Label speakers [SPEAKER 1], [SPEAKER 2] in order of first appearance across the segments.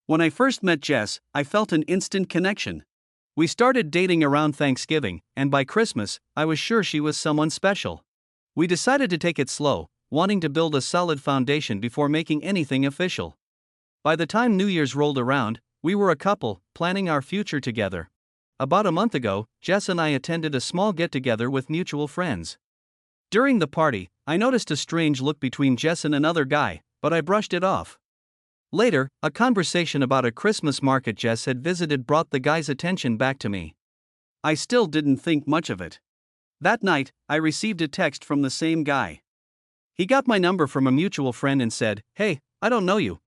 [SPEAKER 1] When I first met Jess, I felt an instant connection. We started dating around Thanksgiving, and by Christmas, I was sure she was someone special. We decided to take it slow, wanting to build a solid foundation before making anything official. By the time New Year's rolled around, we were a couple, planning our future together. About a month ago, Jess and I attended a small get-together with mutual friends. During the party, I noticed a strange look between Jess and another guy, but I brushed it off. Later, a conversation about a Christmas market Jess had visited brought the guy's attention back to me. I still didn't think much of it. That night, I received a text from the same guy. He got my number from a mutual friend and said, "Hey, I don't know you,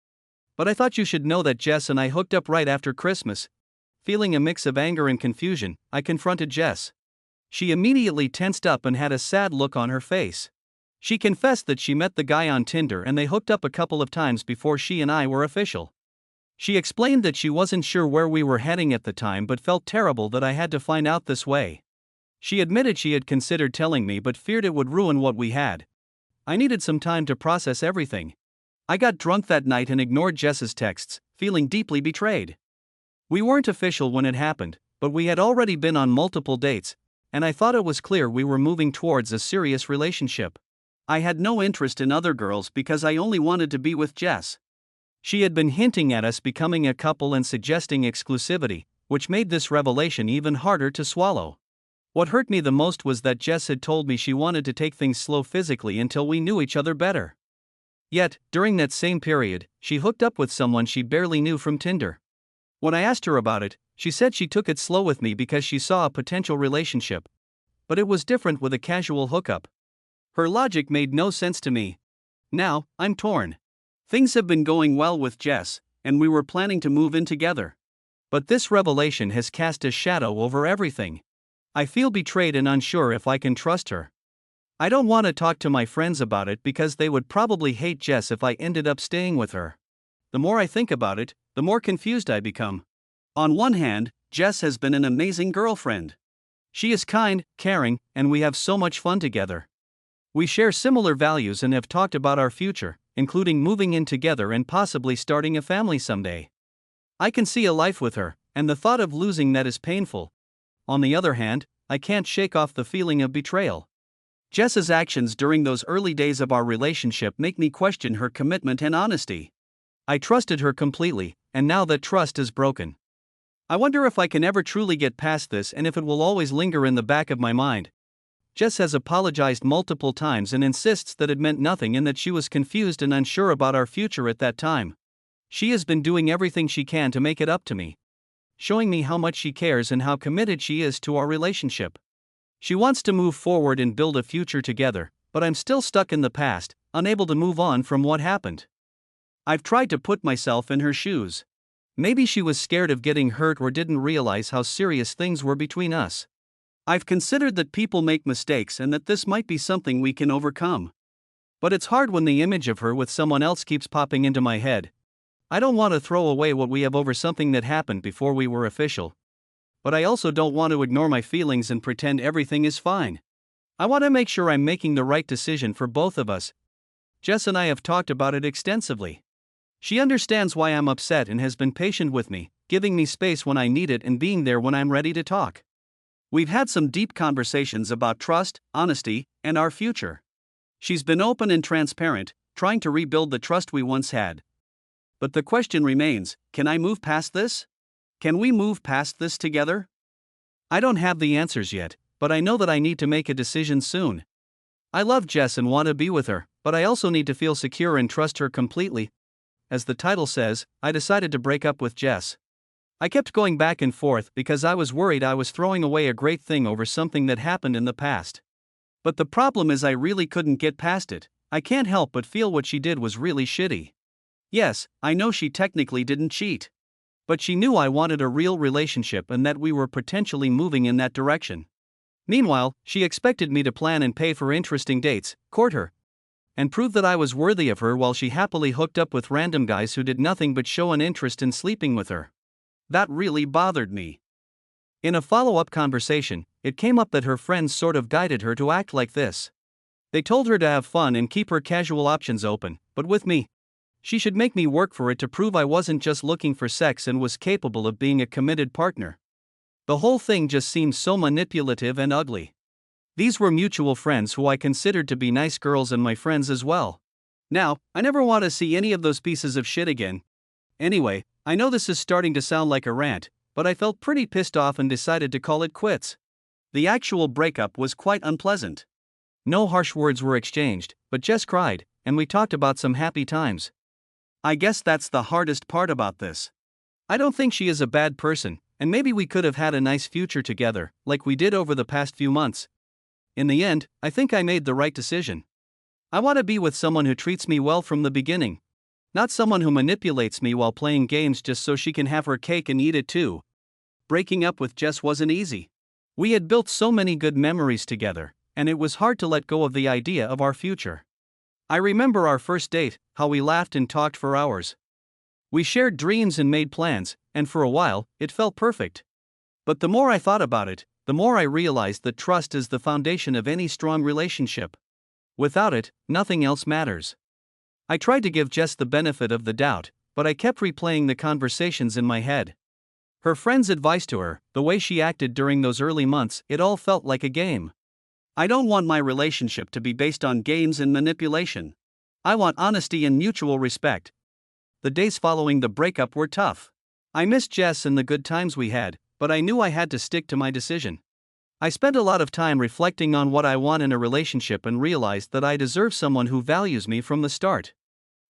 [SPEAKER 1] but I thought you should know that Jess and I hooked up right after Christmas." Feeling a mix of anger and confusion, I confronted Jess. She immediately tensed up and had a sad look on her face. She confessed that she met the guy on Tinder and they hooked up a couple of times before she and I were official. She explained that she wasn't sure where we were heading at the time but felt terrible that I had to find out this way. She admitted she had considered telling me but feared it would ruin what we had. I needed some time to process everything. I got drunk that night and ignored Jess's texts, feeling deeply betrayed. We weren't official when it happened, but we had already been on multiple dates, and I thought it was clear we were moving towards a serious relationship. I had no interest in other girls because I only wanted to be with Jess. She had been hinting at us becoming a couple and suggesting exclusivity, which made this revelation even harder to swallow. What hurt me the most was that Jess had told me she wanted to take things slow physically until we knew each other better. Yet, during that same period, she hooked up with someone she barely knew from Tinder. When I asked her about it, she said she took it slow with me because she saw a potential relationship. But it was different with a casual hookup. Her logic made no sense to me. Now, I'm torn. Things have been going well with Jess, and we were planning to move in together. But this revelation has cast a shadow over everything. I feel betrayed and unsure if I can trust her. I don't want to talk to my friends about it because they would probably hate Jess if I ended up staying with her. The more I think about it, the more confused I become. On one hand, Jess has been an amazing girlfriend. She is kind, caring, and we have so much fun together. We share similar values and have talked about our future, including moving in together and possibly starting a family someday. I can see a life with her, and the thought of losing that is painful. On the other hand, I can't shake off the feeling of betrayal. Jess's actions during those early days of our relationship make me question her commitment and honesty. I trusted her completely, and now that trust is broken. I wonder if I can ever truly get past this and if it will always linger in the back of my mind. Jess has apologized multiple times and insists that it meant nothing and that she was confused and unsure about our future at that time. She has been doing everything she can to make it up to me, showing me how much she cares and how committed she is to our relationship. She wants to move forward and build a future together, but I'm still stuck in the past, unable to move on from what happened. I've tried to put myself in her shoes. Maybe she was scared of getting hurt or didn't realize how serious things were between us. I've considered that people make mistakes and that this might be something we can overcome. But it's hard when the image of her with someone else keeps popping into my head. I don't want to throw away what we have over something that happened before we were official. But I also don't want to ignore my feelings and pretend everything is fine. I want to make sure I'm making the right decision for both of us. Jess and I have talked about it extensively. She understands why I'm upset and has been patient with me, giving me space when I need it and being there when I'm ready to talk. We've had some deep conversations about trust, honesty, and our future. She's been open and transparent, trying to rebuild the trust we once had. But the question remains, can I move past this? Can we move past this together? I don't have the answers yet, but I know that I need to make a decision soon. I love Jess and want to be with her, but I also need to feel secure and trust her completely. As the title says, I decided to break up with Jess. I kept going back and forth because I was worried I was throwing away a great thing over something that happened in the past. But the problem is I really couldn't get past it. I can't help but feel what she did was really shitty. Yes, I know she technically didn't cheat. But she knew I wanted a real relationship and that we were potentially moving in that direction. Meanwhile, she expected me to plan and pay for interesting dates, court her, and prove that I was worthy of her while she happily hooked up with random guys who did nothing but show an interest in sleeping with her. That really bothered me. In a follow-up conversation, it came up that her friends sort of guided her to act like this. They told her to have fun and keep her casual options open, but with me, She should make me work for it to prove I wasn't just looking for sex and was capable of being a committed partner. The whole thing just seemed so manipulative and ugly. These were mutual friends who I considered to be nice girls and my friends as well. Now, I never want to see any of those pieces of shit again. Anyway, I know this is starting to sound like a rant, but I felt pretty pissed off and decided to call it quits. The actual breakup was quite unpleasant. No harsh words were exchanged, but Jess cried, and we talked about some happy times. I guess that's the hardest part about this. I don't think she is a bad person, and maybe we could have had a nice future together, like we did over the past few months. In the end, I think I made the right decision. I want to be with someone who treats me well from the beginning. Not someone who manipulates me while playing games just so she can have her cake and eat it too. Breaking up with Jess wasn't easy. We had built so many good memories together, and it was hard to let go of the idea of our future. I remember our first date, how we laughed and talked for hours. We shared dreams and made plans, and for a while, it felt perfect. But the more I thought about it, the more I realized that trust is the foundation of any strong relationship. Without it, nothing else matters. I tried to give Jess the benefit of the doubt, but I kept replaying the conversations in my head. Her friends' advice to her, the way she acted during those early months, it all felt like a game. I don't want my relationship to be based on games and manipulation. I want honesty and mutual respect. The days following the breakup were tough. I missed Jess and the good times we had, but I knew I had to stick to my decision. I spent a lot of time reflecting on what I want in a relationship and realized that I deserve someone who values me from the start.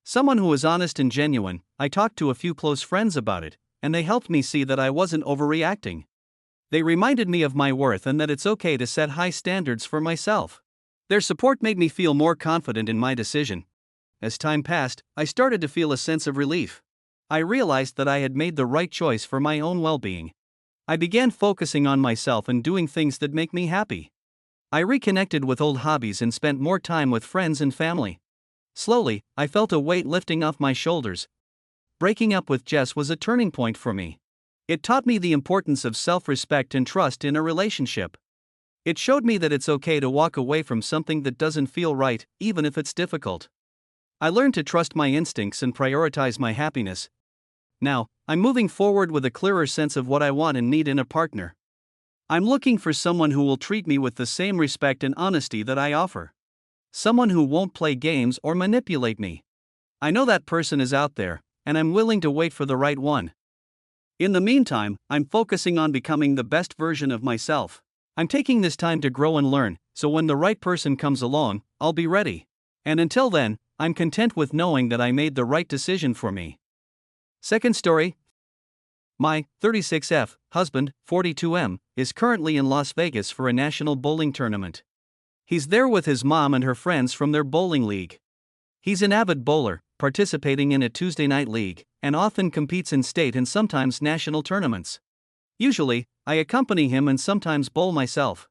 [SPEAKER 1] Someone who is honest and genuine. I talked to a few close friends about it, and they helped me see that I wasn't overreacting. They reminded me of my worth and that it's okay to set high standards for myself. Their support made me feel more confident in my decision. As time passed, I started to feel a sense of relief. I realized that I had made the right choice for my own well-being. I began focusing on myself and doing things that make me happy. I reconnected with old hobbies and spent more time with friends and family. Slowly, I felt a weight lifting off my shoulders. Breaking up with Jess was a turning point for me. It taught me the importance of self-respect and trust in a relationship. It showed me that it's okay to walk away from something that doesn't feel right, even if it's difficult. I learned to trust my instincts and prioritize my happiness. Now, I'm moving forward with a clearer sense of what I want and need in a partner. I'm looking for someone who will treat me with the same respect and honesty that I offer. Someone who won't play games or manipulate me. I know that person is out there, and I'm willing to wait for the right one. In the meantime, I'm focusing on becoming the best version of myself. I'm taking this time to grow and learn, so when the right person comes along, I'll be ready. And until then, I'm content with knowing that I made the right decision for me. Second story. My 36F husband, 42M, is currently in Las Vegas for a national bowling tournament. He's there with his mom and her friends from their bowling league. He's an avid bowler, participating in a Tuesday night league, and often competes in state and sometimes national tournaments. Usually, I accompany him and sometimes bowl myself.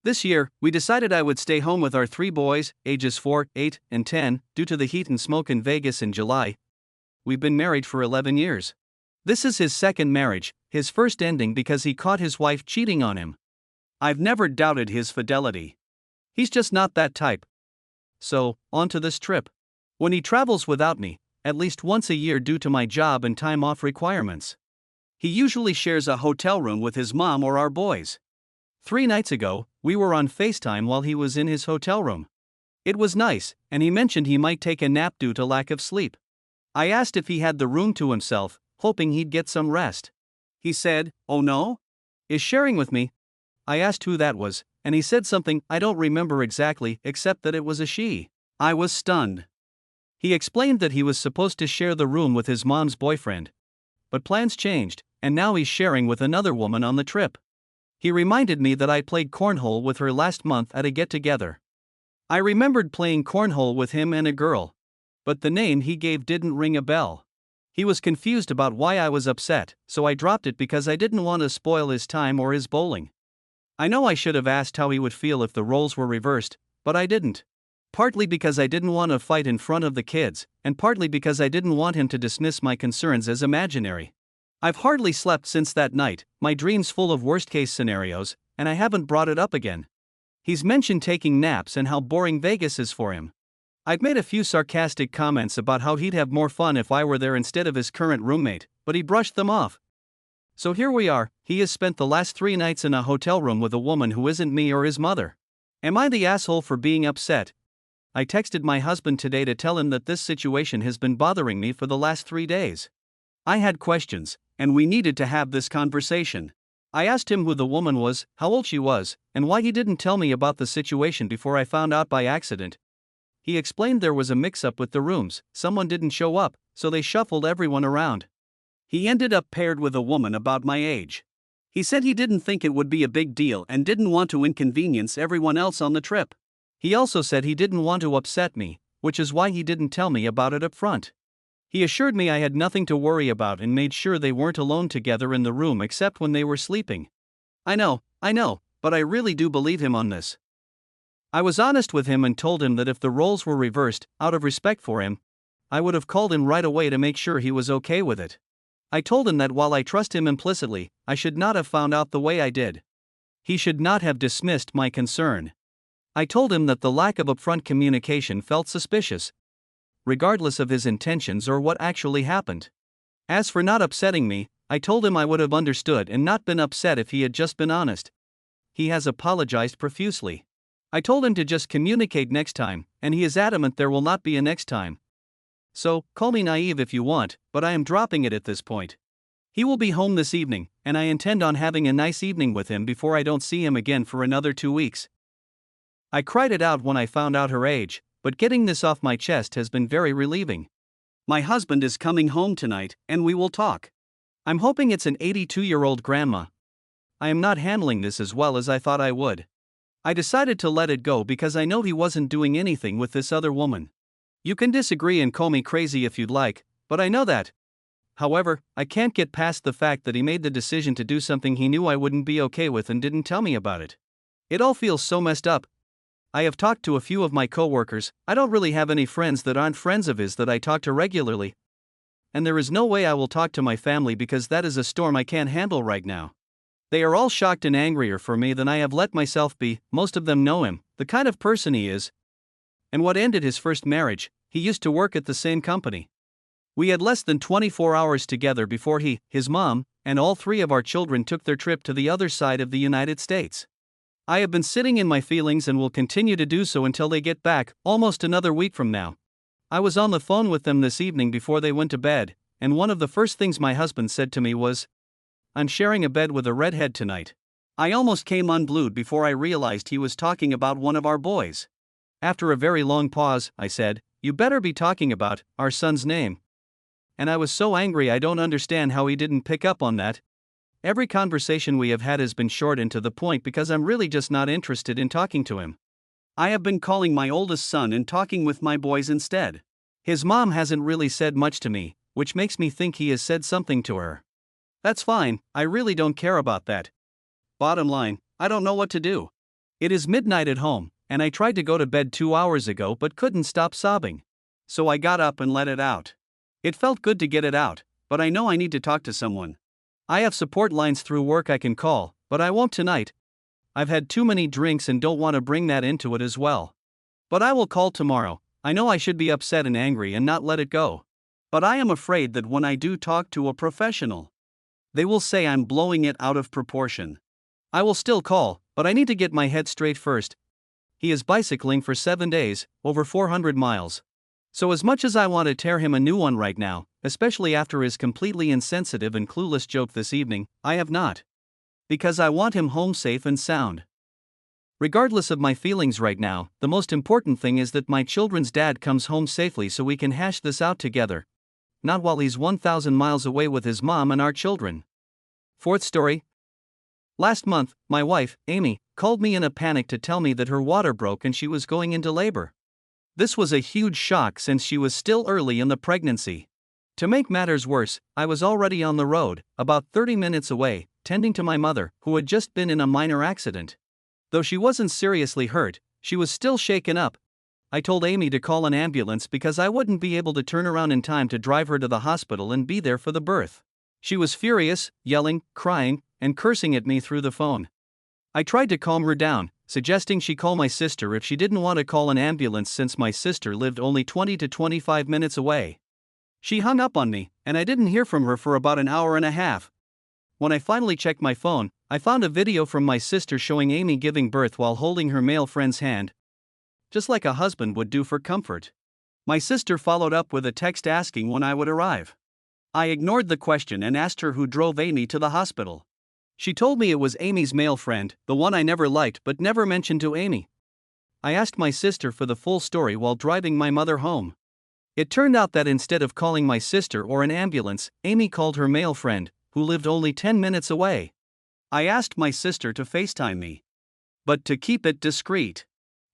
[SPEAKER 1] This year, we decided I would stay home with our 3 boys, ages 4, 8, and 10, due to the heat and smoke in Vegas in July. We've been married for 11 years. This is his second marriage, his first ending because he caught his wife cheating on him. I've never doubted his fidelity. He's just not that type. So, on to this trip. When he travels without me, at least once a year due to my job and time off requirements, he usually shares a hotel room with his mom or our boys. 3 nights ago, we were on FaceTime while he was in his hotel room. It was nice, and he mentioned he might take a nap due to lack of sleep. I asked if he had the room to himself, hoping he'd get some rest. He said, "Oh no? Is sharing with me?" I asked who that was, and he said something I don't remember exactly except that it was a she. I was stunned. He explained that he was supposed to share the room with his mom's boyfriend. But plans changed, and now he's sharing with another woman on the trip. He reminded me that I played cornhole with her last month at a get-together. I remembered playing cornhole with him and a girl. But the name he gave didn't ring a bell. He was confused about why I was upset, so I dropped it because I didn't want to spoil his time or his bowling. I know I should have asked how he would feel if the roles were reversed, but I didn't. Partly because I didn't want to fight in front of the kids, and partly because I didn't want him to dismiss my concerns as imaginary. I've hardly slept since that night, my dreams full of worst-case scenarios, and I haven't brought it up again. He's mentioned taking naps and how boring Vegas is for him. I'd made a few sarcastic comments about how he'd have more fun if I were there instead of his current roommate, but he brushed them off. So here we are, he has spent the last 3 nights in a hotel room with a woman who isn't me or his mother. Am I the asshole for being upset? I texted my husband today to tell him that this situation has been bothering me for the last 3 days. I had questions, and we needed to have this conversation. I asked him who the woman was, how old she was, and why he didn't tell me about the situation before I found out by accident. He explained there was a mix-up with the rooms, someone didn't show up, so they shuffled everyone around. He ended up paired with a woman about my age. He said he didn't think it would be a big deal and didn't want to inconvenience everyone else on the trip. He also said he didn't want to upset me, which is why he didn't tell me about it up front. He assured me I had nothing to worry about and made sure they weren't alone together in the room except when they were sleeping. I know, but I really do believe him on this. I was honest with him and told him that if the roles were reversed, out of respect for him, I would have called him right away to make sure he was okay with it. I told him that while I trust him implicitly, I should not have found out the way I did. He should not have dismissed my concern. I told him that the lack of upfront communication felt suspicious, regardless of his intentions or what actually happened. As for not upsetting me, I told him I would have understood and not been upset if he had just been honest. He has apologized profusely. I told him to just communicate next time, and he is adamant there will not be a next time. So, call me naive if you want, but I am dropping it at this point. He will be home this evening, and I intend on having a nice evening with him before I don't see him again for another 2 weeks. I cried it out when I found out her age, but getting this off my chest has been very relieving. My husband is coming home tonight, and we will talk. I'm hoping it's an 82-year-old grandma. I am not handling this as well as I thought I would. I decided to let it go because I know he wasn't doing anything with this other woman. You can disagree and call me crazy if you'd like, but I know that. However, I can't get past the fact that he made the decision to do something he knew I wouldn't be okay with and didn't tell me about it. It all feels so messed up. I have talked to a few of my coworkers. I don't really have any friends that aren't friends of his that I talk to regularly. And there is no way I will talk to my family because that is a storm I can't handle right now. They are all shocked and angrier for me than I have let myself be. Most of them know him, the kind of person he is. And what ended his first marriage, he used to work at the same company. We had less than 24 hours together before he, his mom, and all 3 of our children took their trip to the other side of the United States. I have been sitting in my feelings and will continue to do so until they get back, almost another week from now. I was on the phone with them this evening before they went to bed, and one of the first things my husband said to me was, "I'm sharing a bed with a redhead tonight." I almost came unglued before I realized he was talking about one of our boys. After a very long pause, I said, "You better be talking about our son's name." And I was so angry I don't understand how he didn't pick up on that. Every conversation we have had has been short and to the point because I'm really just not interested in talking to him. I have been calling my oldest son and talking with my boys instead. His mom hasn't really said much to me, which makes me think he has said something to her. That's fine, I really don't care about that. Bottom line, I don't know what to do. It is midnight at home, and I tried to go to bed 2 hours ago but couldn't stop sobbing. So I got up and let it out. It felt good to get it out, but I know I need to talk to someone. I have support lines through work I can call, but I won't tonight. I've had too many drinks and don't want to bring that into it as well. But I will call tomorrow. I know I should be upset and angry and not let it go. But I am afraid that when I do talk to a professional, they will say I'm blowing it out of proportion. I will still call, but I need to get my head straight first. He is bicycling for 7 days, over 400 miles. So as much as I want to tear him a new one right now, especially after his completely insensitive and clueless joke this evening, I have not. Because I want him home safe and sound. Regardless of my feelings right now, the most important thing is that my children's dad comes home safely so we can hash this out together. Not while he's 1,000 miles away with his mom and our children. Fourth story. Last month, my wife, Amy, called me in a panic to tell me that her water broke and she was going into labor. This was a huge shock since she was still early in the pregnancy. To make matters worse, I was already on the road, about 30 minutes away, tending to my mother, who had just been in a minor accident. Though she wasn't seriously hurt, she was still shaken up. I told Amy to call an ambulance because I wouldn't be able to turn around in time to drive her to the hospital and be there for the birth. She was furious, yelling, crying, and cursing at me through the phone. I tried to calm her down, suggesting she call my sister if she didn't want to call an ambulance since my sister lived only 20 to 25 minutes away. She hung up on me, and I didn't hear from her for about an hour and a half. When I finally checked my phone, I found a video from my sister showing Amy giving birth while holding her male friend's hand, just like a husband would do for comfort. My sister followed up with a text asking when I would arrive. I ignored the question and asked her who drove Amy to the hospital. She told me it was Amy's male friend, the one I never liked but never mentioned to Amy. I asked my sister for the full story while driving my mother home. It turned out that instead of calling my sister or an ambulance, Amy called her male friend, who lived only 10 minutes away. I asked my sister to FaceTime me, but to keep it discreet.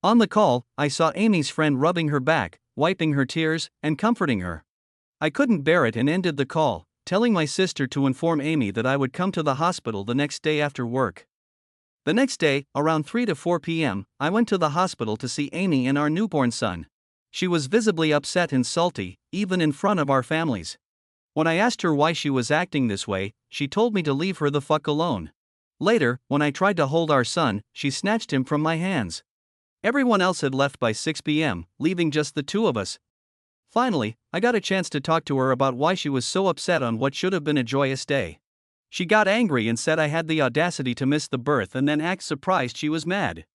[SPEAKER 1] On the call, I saw Amy's friend rubbing her back, wiping her tears, and comforting her. I couldn't bear it and ended the call, telling my sister to inform Amy that I would come to the hospital the next day after work. The next day, around 3 to 4 p.m., I went to the hospital to see Amy and our newborn son. She was visibly upset and salty, even in front of our families. When I asked her why she was acting this way, she told me to leave her the fuck alone. Later, when I tried to hold our son, she snatched him from my hands. Everyone else had left by 6 p.m., leaving just the two of us. Finally, I got a chance to talk to her about why she was so upset on what should have been a joyous day. She got angry and said I had the audacity to miss the birth and then act surprised she was mad.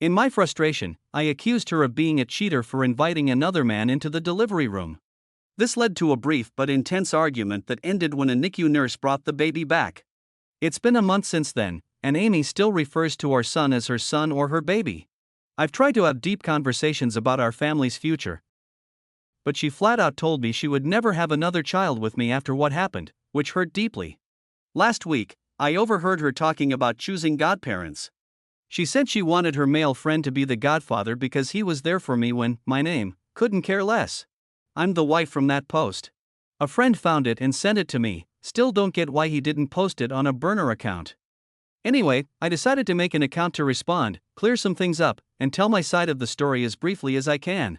[SPEAKER 1] In my frustration, I accused her of being a cheater for inviting another man into the delivery room. This led to a brief but intense argument that ended when a NICU nurse brought the baby back. It's been a month since then, and Amy still refers to our son as her son or her baby. I've tried to have deep conversations about our family's future, but she flat out told me she would never have another child with me after what happened, which hurt deeply. Last week, I overheard her talking about choosing godparents. She said she wanted her male friend to be the godfather because he was there for me when, my name, couldn't care less. I'm the wife from that post. A friend found it and sent it to me, still don't get why he didn't post it on a burner account. Anyway, I decided to make an account to respond, clear some things up, and tell my side of the story as briefly as I can.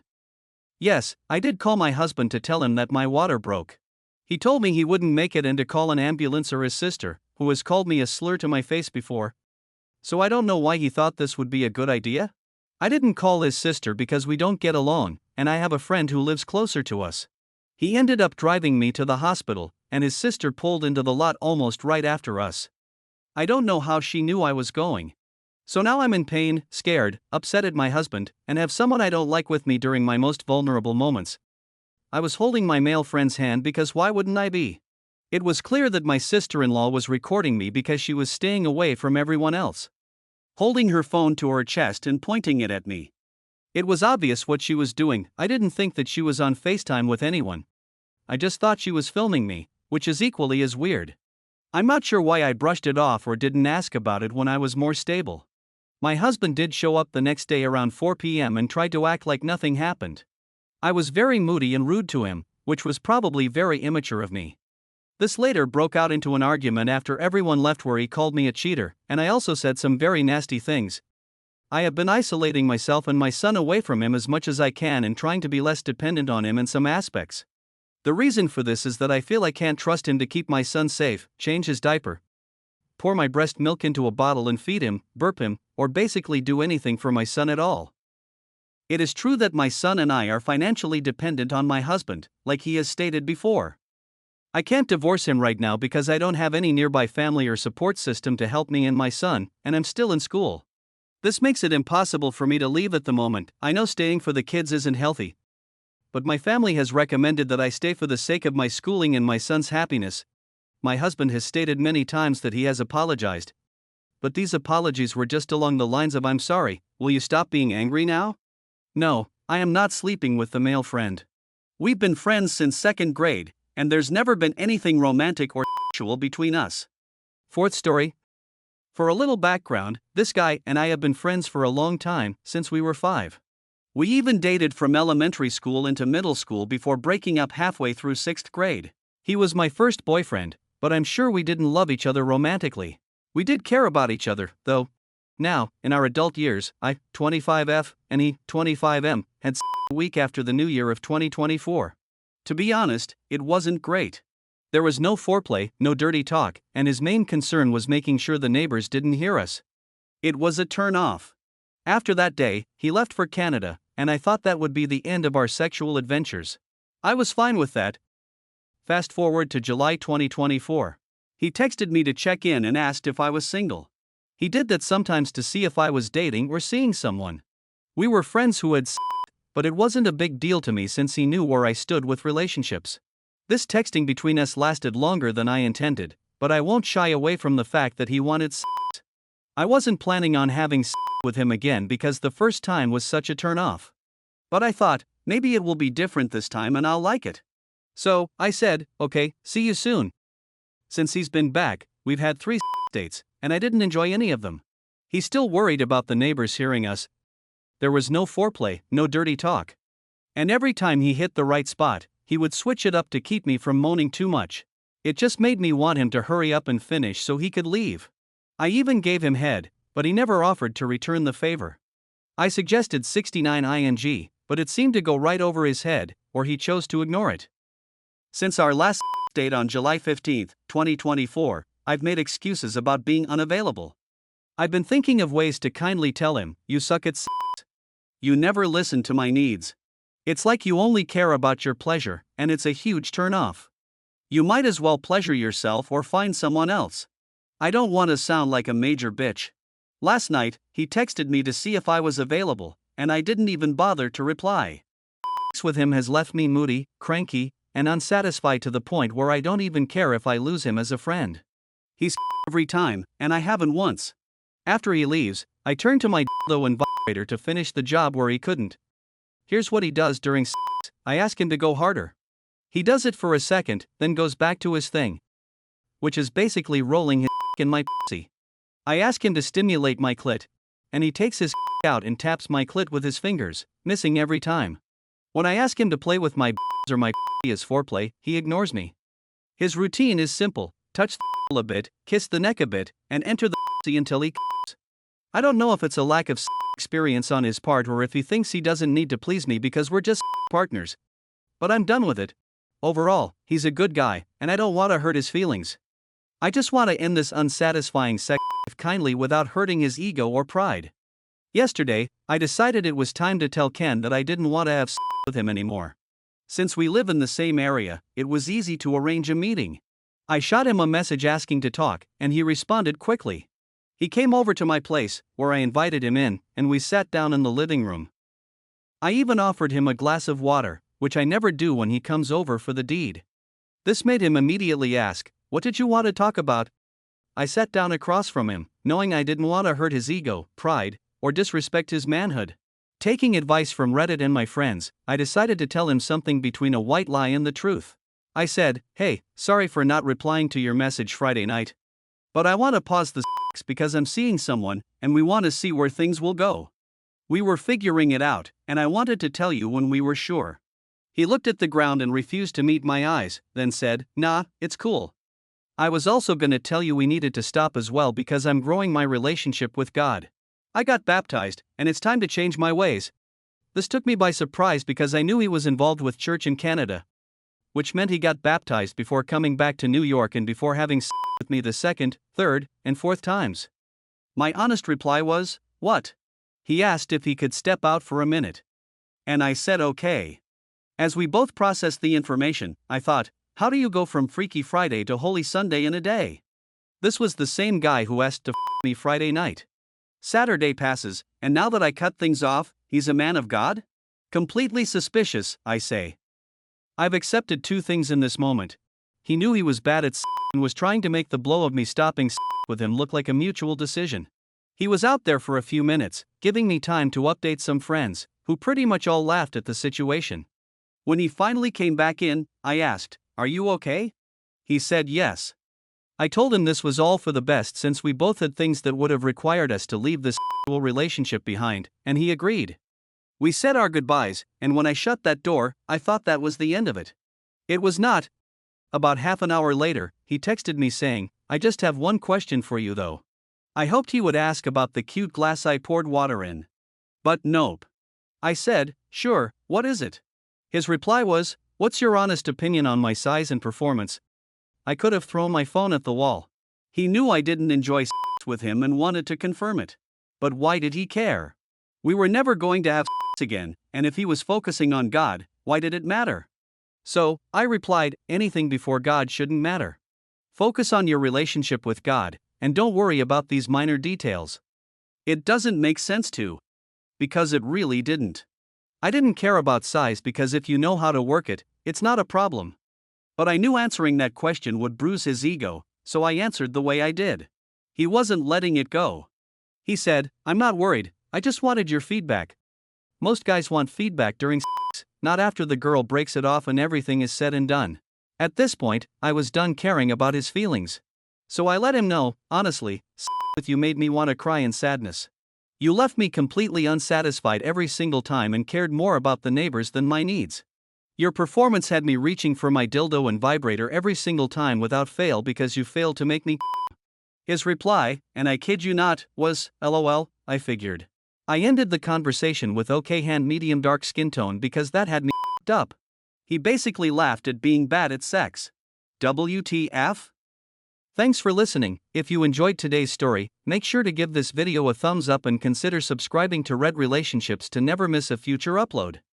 [SPEAKER 1] Yes, I did call my husband to tell him that my water broke. He told me he wouldn't make it and to call an ambulance or his sister, who has called me a slur to my face before. So I don't know why he thought this would be a good idea. I didn't call his sister because we don't get along, and I have a friend who lives closer to us. He ended up driving me to the hospital, and his sister pulled into the lot almost right after us. I don't know how she knew I was going. So now I'm in pain, scared, upset at my husband, and have someone I don't like with me during my most vulnerable moments. I was holding my male friend's hand because why wouldn't I be? It was clear that my sister-in-law was recording me because she was staying away from everyone else, holding her phone to her chest and pointing it at me. It was obvious what she was doing. I didn't think that she was on FaceTime with anyone. I just thought she was filming me, which is equally as weird. I'm not sure why I brushed it off or didn't ask about it when I was more stable. My husband did show up the next day around 4 p.m. and tried to act like nothing happened. I was very moody and rude to him, which was probably very immature of me. This later broke out into an argument after everyone left where he called me a cheater, and I also said some very nasty things. I have been isolating myself and my son away from him as much as I can and trying to be less dependent on him in some aspects. The reason for this is that I feel I can't trust him to keep my son safe, change his diaper, pour my breast milk into a bottle and feed him, burp him, or basically do anything for my son at all. It is true that my son and I are financially dependent on my husband, like he has stated before. I can't divorce him right now because I don't have any nearby family or support system to help me and my son, and I'm still in school. This makes it impossible for me to leave at the moment. I know staying for the kids isn't healthy, but my family has recommended that I stay for the sake of my schooling and my son's happiness. My husband has stated many times that he has apologized, but these apologies were just along the lines of "I'm sorry, will you stop being angry now?" No, I am not sleeping with the male friend. We've been friends since 2nd grade, and there's never been anything romantic or sexual between us. Fourth story. For a little background, this guy and I have been friends for a long time, since we were 5. We even dated from elementary school into middle school before breaking up halfway through 6th grade. He was my first boyfriend, but I'm sure we didn't love each other romantically. We did care about each other, though. Now, in our adult years, I, 25F, and he, 25M, had a week after the new year of 2024. To be honest, it wasn't great. There was no foreplay, no dirty talk, and his main concern was making sure the neighbors didn't hear us. It was a turn-off. After that day, he left for Canada, and I thought that would be the end of our sexual adventures. I was fine with that. Fast forward to July 2024. He texted me to check in and asked if I was single. He did that sometimes to see if I was dating or seeing someone. We were friends who had but it wasn't a big deal to me since he knew where I stood with relationships. This texting between us lasted longer than I intended, but I won't shy away from the fact that he wanted I wasn't planning on having with him again because the first time was such a turn off. But I thought, maybe it will be different this time and I'll like it. So, I said, okay, see you soon. Since he's been back, we've had 3 dates, and I didn't enjoy any of them. He's still worried about the neighbors hearing us. There was no foreplay, no dirty talk. And every time he hit the right spot, he would switch it up to keep me from moaning too much. It just made me want him to hurry up and finish so he could leave. I even gave him head, but he never offered to return the favor. I suggested 69 ing, but it seemed to go right over his head, or he chose to ignore it. Since our last date on July 15, 2024, I've made excuses about being unavailable. I've been thinking of ways to kindly tell him, you suck at You never listen to my needs. It's like you only care about your pleasure, and it's a huge turn-off. You might as well pleasure yourself or find someone else. I don't want to sound like a major bitch. Last night, he texted me to see if I was available, and I didn't even bother to reply. With him has left me moody, cranky, and unsatisfied to the point where I don't even care if I lose him as a friend. He's every time, and I haven't once. After he leaves, I turn to my dildo and vibrator to finish the job where he couldn't. Here's what he does during I ask him to go harder. He does it for a second, then goes back to his thing, which is basically rolling his in my pussy. I ask him to stimulate my clit, and he takes his out and taps my clit with his fingers, missing every time. When I ask him to play with my or my as foreplay, he ignores me. His routine is simple: touch the a bit, kiss the neck a bit, and enter the until he comes. I don't know if it's a lack of experience on his part or if he thinks he doesn't need to please me because we're just partners. But I'm done with it. Overall, he's a good guy, and I don't want to hurt his feelings. I just want to end this unsatisfying sex life kindly without hurting his ego or pride. Yesterday, I decided it was time to tell Ken that I didn't want to have sex with him anymore. Since we live in the same area, it was easy to arrange a meeting. I shot him a message asking to talk, and he responded quickly. He came over to my place, where I invited him in, and we sat down in the living room. I even offered him a glass of water, which I never do when he comes over for the deed. This made him immediately ask, "What did you want to talk about?" I sat down across from him, knowing I didn't want to hurt his ego, pride, or disrespect his manhood. Taking advice from Reddit and my friends, I decided to tell him something between a white lie and the truth. I said, "Hey, sorry for not replying to your message Friday night. But I want to pause the sex because I'm seeing someone, and we want to see where things will go. We were figuring it out, and I wanted to tell you when we were sure." He looked at the ground and refused to meet my eyes, then said, "Nah, it's cool. I was also gonna tell you we needed to stop as well because I'm growing my relationship with God. I got baptized, and it's time to change my ways." This took me by surprise because I knew he was involved with church in Canada, which meant he got baptized before coming back to New York and before having sex with me the second, third, and fourth times. My honest reply was, "What?" He asked if he could step out for a minute. And I said okay. As we both processed the information, I thought, how do you go from Freaky Friday to Holy Sunday in a day? This was the same guy who asked to me Friday night. Saturday passes, and now that I cut things off, he's a man of God? Completely suspicious, I say. I've accepted 2 things in this moment. He knew he was bad at and was trying to make the blow of me stopping with him look like a mutual decision. He was out there for a few minutes, giving me time to update some friends, who pretty much all laughed at the situation. When he finally came back in, I asked, "Are you okay?" He said yes. I told him this was all for the best since we both had things that would have required us to leave this relationship behind, and he agreed. We said our goodbyes, and when I shut that door, I thought that was the end of it. It was not. About half an hour later, he texted me saying, "I just have one question for you though." I hoped he would ask about the cute glass I poured water in. But nope. I said, "Sure, what is it?" His reply was, "What's your honest opinion on my size and performance?" I could have thrown my phone at the wall. He knew I didn't enjoy sex with him and wanted to confirm it. But why did he care? We were never going to have sex again, and if he was focusing on God, why did it matter? So, I replied, anything before God shouldn't matter. Focus on your relationship with God, and don't worry about these minor details. It doesn't make sense to. Because it really didn't. I didn't care about size because if you know how to work it, it's not a problem. But I knew answering that question would bruise his ego, so I answered the way I did. He wasn't letting it go. He said, I'm not worried, I just wanted your feedback. Most guys want feedback during sex, not after the girl breaks it off and everything is said and done. At this point, I was done caring about his feelings. So I let him know, honestly, sex with you made me want to cry in sadness. You left me completely unsatisfied every single time and cared more about the neighbors than my needs. Your performance had me reaching for my dildo and vibrator every single time without fail because you failed to make me. His reply, and I kid you not, was, LOL, I figured. I ended the conversation with okay hand medium dark skin tone because that had me up. He basically laughed at being bad at sex. WTF? Thanks for listening. If you enjoyed today's story, make sure to give this video a thumbs up and consider subscribing to Red Relationships to never miss a future upload.